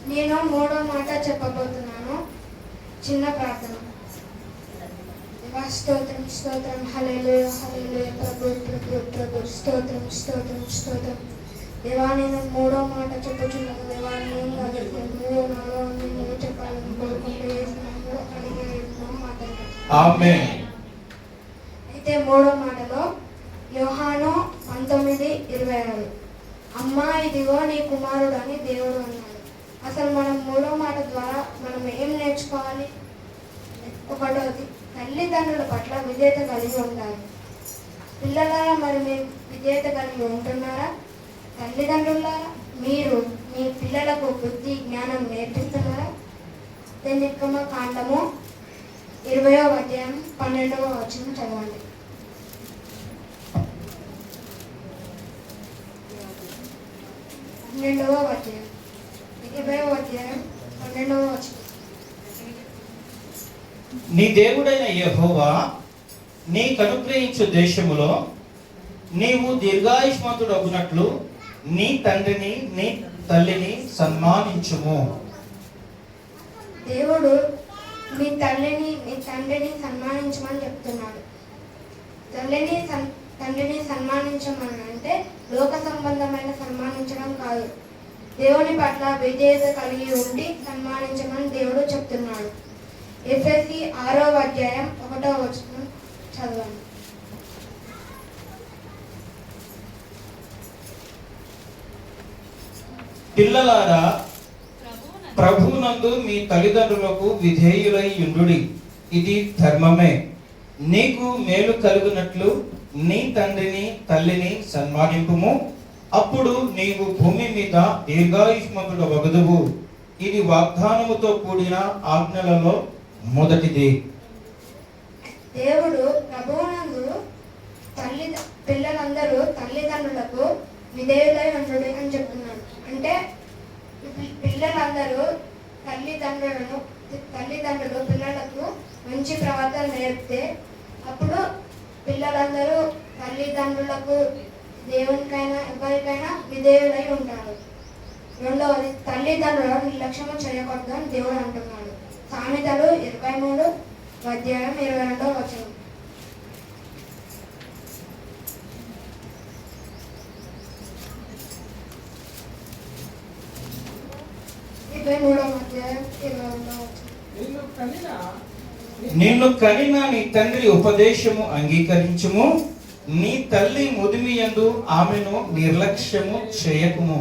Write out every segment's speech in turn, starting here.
నేను మూడో మాట చెప్పబోతున్నాను. చిన్న ప్రార్థన. దేవా స్తోత్రం స్తోత్రం, హల్లెలూయా హల్లెలూయా, ప్రభు ప్రభు ప్రభు, స్తోత్రం స్తోత్రం స్తోత్రం. దేవా నేను మూడో మాట చెప్పుచున్నాను. దేవా నేను మూడో నాలో నేను చెప్పాలని కోరుకుంటూ అడిగే మాట్లాడతాను. ఆమేన్. అయితే మూడో మాటలో యోహాను 19:26, అమ్మా ఇదిగో నీ కుమారుడు అని దేవుడు అన్నాడు. అసలు మనం మూడో మాట ద్వారా మనం ఏం నేర్చుకోవాలి? ఒకటోది, తల్లిదండ్రుల పట్ల విధేయత కలిగి ఉండాలి. పిల్లలారా, మరి మీరు విధేయత కలిగి ఉంటున్నారా? తల్లిదండ్రులారా, మీరు మీ పిల్లలకు బుద్ధి జ్ఞానం నేర్పిస్తున్నారా? కాండము 20వ అధ్యాయం 12వ వచనం చదవండి. నీ దేవుడైన యెహోవా నీకు అనుగ్రహించు దేశములో నీవు దీర్ఘాయుష్మంతుడగునట్లు నీ తండ్రిని నీ తల్లిని సన్మానించుము. దేవుడు మీ తల్లిని మీ తండ్రిని సన్మానించమని చెప్తున్నాడు. తండ్రిని సన్మానించమని అంటే లోక సంబంధమైన సన్మానించడం కాదు. దేవుని పట్ల విధేయత కలిగి ఉండి సన్మానించమని దేవుడు చెప్తున్నాడు. ఎఫెసీ 6వ అధ్యాయం 1వ వచనం చదవండి. పిల్లలారా, ప్రభువునందు మీ తల్లిదండ్రులకు విధేయులై యుండుడి, ఇది ధర్మమే. నీకు మేలు కలుగునట్లు నీ తండ్రిని తల్లిని సన్మానింపుము, అప్పుడు నీవు భూమి మీద దీర్ఘాయుష్మంతుడు వగదువు. ఇది వాగ్దానముతో కూడిన ఆజ్ఞలలో మొదటిది. దేవుడు ప్రభువునందు పిల్లలందరూ తల్లిదండ్రులకు విధేయులై ఉండుడి అని చెప్తున్నాడు. అంటే పిల్లలందరూ తల్లిదండ్రులు పిల్లలకు మంచి ప్రవర్తన నేర్పితే అప్పుడు పిల్లలందరూ తల్లిదండ్రులకు, దేవునికైనా ఎవరికైనా విధేయులై ఉంటారు. రెండవది, తల్లిదండ్రులను నిర్లక్ష్యం చేయకూడదు అని దేవుడు అంటున్నాడు. సామెతలు 23వ అధ్యాయం 22వ వచనం. నిన్ను కనిన నీ తండ్రి ఉపదేశము అంగీకరించుము, నీ తల్లి ముదిమి యందు ఆమెను నిర్లక్ష్యము చేయకుము.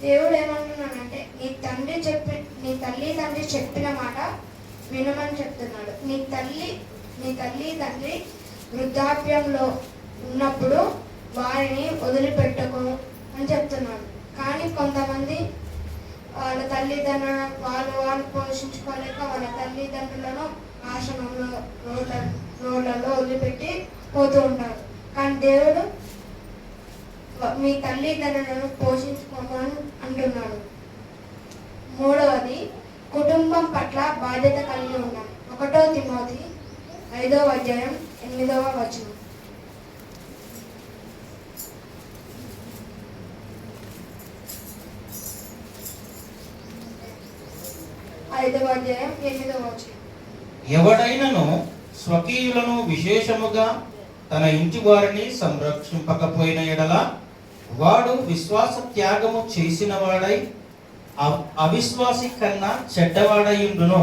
దేవుడు ఏమంటున్నాడంటే నీ తల్లి తండ్రి చెప్పిన మాట వినమని చెప్తున్నాడు. నీ తల్లి తండ్రి వృద్ధాప్యంలో ఉన్నప్పుడు వారిని వదిలిపెట్టకు అని చెప్తున్నాడు. కానీ కొంతమంది వాళ్ళ తల్లిదండ్రులను వాళ్ళు పోషించుకోలేక వాళ్ళ తల్లిదండ్రులను ఆశ్రమంలో రోడ్లలో వదిలిపెట్టి పోతూ ఉంటారు. కానీ దేవుడు మీ తల్లిదండ్రులను పోషించుకోమని అంటున్నాడు. మూడవది, కుటుంబం పట్ల బాధ్యత కలిగి ఉండాలి. 1 తిమోతి 5వ అధ్యాయం 8వ వచనం. 5వ అధ్యాయం 8వ వచనం. ఎవడైనను స్వకీయులను విశేషముగా తన ఇంటి వారిని సంరక్షింపకపోయిన ఎడల వాడు విశ్వాస త్యాగము చేసిన వాడై అవిశ్వాసి కన్నా చెడ్డవాడయ్యుండును.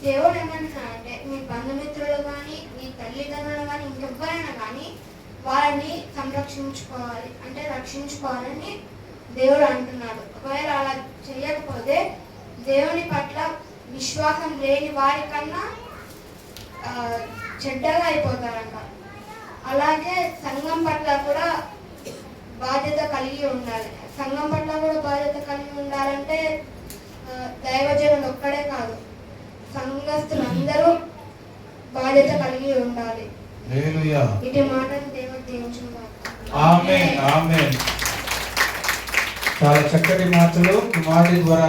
దేవుడు ఏమంటున్నాడంటే మీ బంధుమిత్రులు కానీ మీ తల్లిదండ్రులు కానీ ఇంకెవ్వరైనా కానీ వారిని సంరక్షించుకోవాలి, అంటే రక్షించుకోవాలని దేవుడు అంటున్నాడు. ఒకవేళ అలా చేయకపోతే దేవుని పట్ల విశ్వాసం లేని వారికన్నా చెడ్డగా అయిపోతారంట. అలాగే సంఘం పట్ల కూడా బాధ్యత కలిగి ఉండాలి. సంఘం పట్ల కూడా బాధ్యత కలిగి ఉండాలంటే దైవజనులు ఒక్కడే కాదు, సంఘస్థులందరూ బాధ్యత కలిగి ఉండాలి. ఇటు మాటను దేవుడు దీవించుగాక. ఆమేన్ ఆమేన్. చాలా చక్కటి మాటలు ఈ మాట ద్వారా